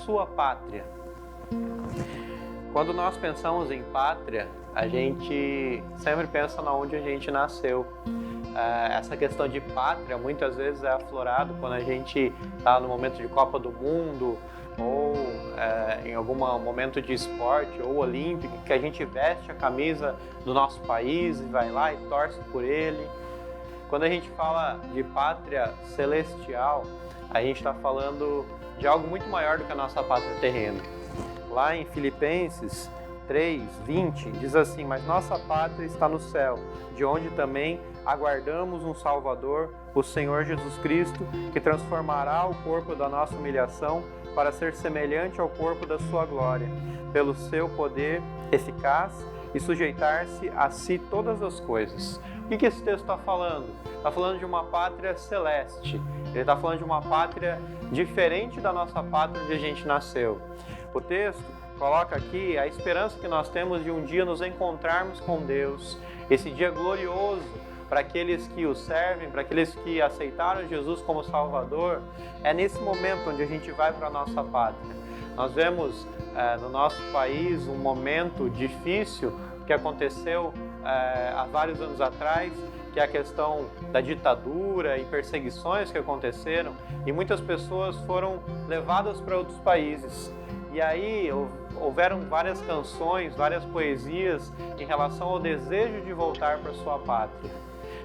sua pátria. Quando nós pensamos em pátria, a gente sempre pensa na onde a gente nasceu. Essa questão de pátria muitas vezes é aflorado quando a gente está no momento de Copa do Mundo ou em algum momento de esporte ou olímpico, que a gente veste a camisa do nosso país e vai lá e torce por ele. Quando a gente fala de pátria celestial, a gente está falando de algo muito maior do que a nossa pátria terrena. Lá em Filipenses 3:20 diz assim: mas nossa pátria está no céu, de onde também aguardamos um Salvador, o Senhor Jesus Cristo, que transformará o corpo da nossa humilhação para ser semelhante ao corpo da sua glória, pelo seu poder eficaz e sujeitar-se a si todas as coisas. O que esse texto está falando? Está falando de uma pátria celeste. Ele está falando de uma pátria diferente da nossa pátria onde a gente nasceu. O texto coloca aqui a esperança que nós temos de um dia nos encontrarmos com Deus, esse dia glorioso para aqueles que o servem, para aqueles que aceitaram Jesus como Salvador. É nesse momento onde a gente vai para a nossa pátria. Nós vemos no nosso país um momento difícil que aconteceu há vários anos atrás, que é a questão da ditadura e perseguições que aconteceram, e muitas pessoas foram levadas para outros países. E aí houveram várias canções, várias poesias em relação ao desejo de voltar para sua pátria.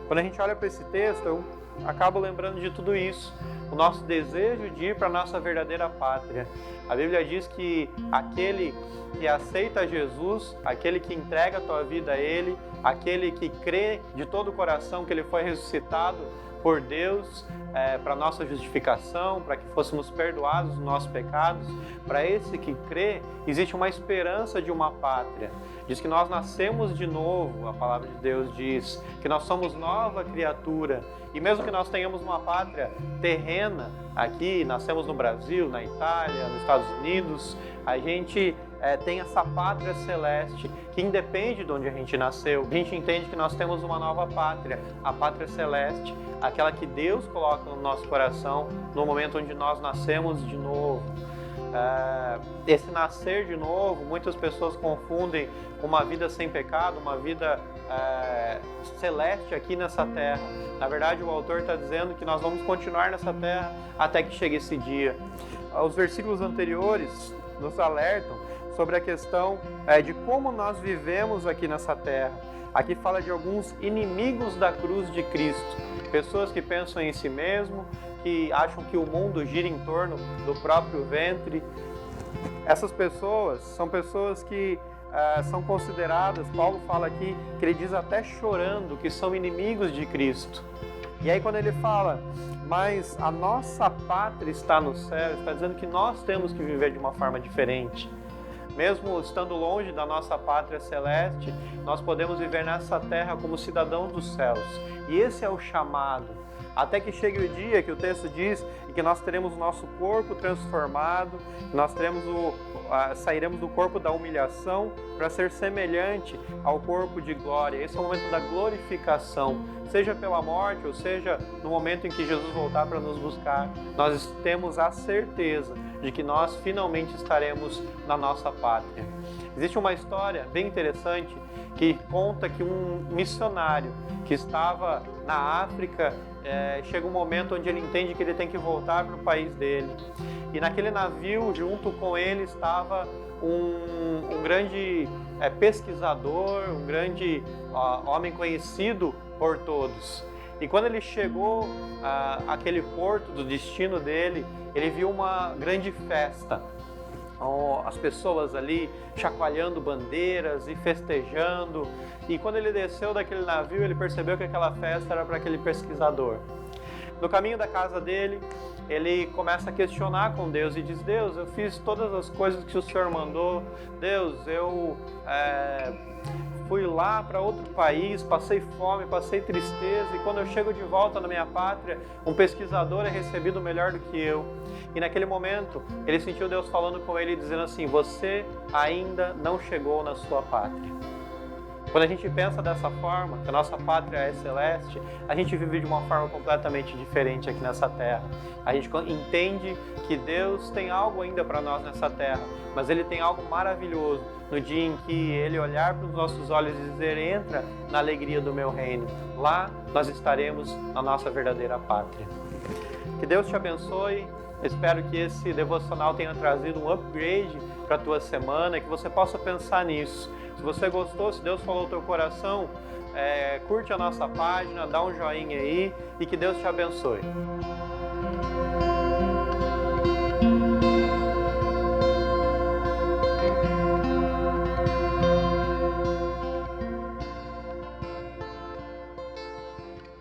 Quando a gente olha para esse texto, eu acabo lembrando de tudo isso, o nosso desejo de ir para a nossa verdadeira pátria. A Bíblia diz que aquele que aceita Jesus, aquele que entrega a tua vida a Ele, aquele que crê de todo o coração que Ele foi ressuscitado por Deus para a nossa justificação, para que fôssemos perdoados dos nossos pecados, para esse que crê, existe uma esperança de uma pátria. Diz que nós nascemos de novo, a palavra de Deus diz, que nós somos nova criatura. E mesmo que nós tenhamos uma pátria terrena, aqui, nascemos no Brasil, na Itália, nos Estados Unidos, a gente tem essa pátria celeste que independe de onde a gente nasceu. A gente entende que nós temos uma nova pátria, a pátria celeste, aquela que Deus coloca no nosso coração no momento onde nós nascemos de novo. Esse nascer de novo, muitas pessoas confundem com uma vida sem pecado, uma vida celeste aqui nessa terra. Na verdade, o autor está dizendo que nós vamos continuar nessa terra até que chegue esse dia. Os versículos anteriores nos alertam sobre a questão de como nós vivemos aqui nessa terra. Aqui fala de alguns inimigos da cruz de Cristo, pessoas que pensam em si mesmo, que acham que o mundo gira em torno do próprio ventre. Essas pessoas são pessoas que são consideradas, Paulo fala aqui, que ele diz até chorando, que são inimigos de Cristo. E aí quando ele fala, mas a nossa pátria está no céu, está dizendo que nós temos que viver de uma forma diferente. Mesmo estando longe da nossa pátria celeste, nós podemos viver nessa terra como cidadãos dos céus. E esse é o chamado. Até que chegue o dia que o texto diz que nós teremos o nosso corpo transformado, nós sairemos do corpo da humilhação para ser semelhante ao corpo de glória. Esse é o momento da glorificação, seja pela morte ou seja no momento em que Jesus voltar para nos buscar. Nós temos a certeza de que nós finalmente estaremos na nossa pátria. Existe uma história bem interessante que conta que um missionário que estava na África chega um momento onde ele entende que ele tem que voltar para o país dele. E naquele navio, junto com ele, estava um grande pesquisador, um grande homem conhecido por todos. E quando ele chegou àquele porto do destino dele, ele viu uma grande festa. As pessoas ali chacoalhando bandeiras e festejando. E quando ele desceu daquele navio, ele percebeu que aquela festa era para aquele pesquisador. No caminho da casa dele, ele começa a questionar com Deus e diz: Deus, eu fiz todas as coisas que o Senhor mandou. Deus, eu fui lá para outro país, passei fome, passei tristeza, e quando eu chego de volta na minha pátria, um pesquisador é recebido melhor do que eu. E naquele momento, ele sentiu Deus falando com ele, dizendo assim: você ainda não chegou na sua pátria. Quando a gente pensa dessa forma, que a nossa pátria é celeste, a gente vive de uma forma completamente diferente aqui nessa terra. A gente entende que Deus tem algo ainda para nós nessa terra, mas Ele tem algo maravilhoso no dia em que Ele olhar para os nossos olhos e dizer: entra na alegria do meu reino. Lá nós estaremos na nossa verdadeira pátria. Que Deus te abençoe. Espero que esse devocional tenha trazido um upgrade para a tua semana, que você possa pensar nisso. Se você gostou, se Deus falou ao teu coração, curte a nossa página, dá um joinha aí e que Deus te abençoe.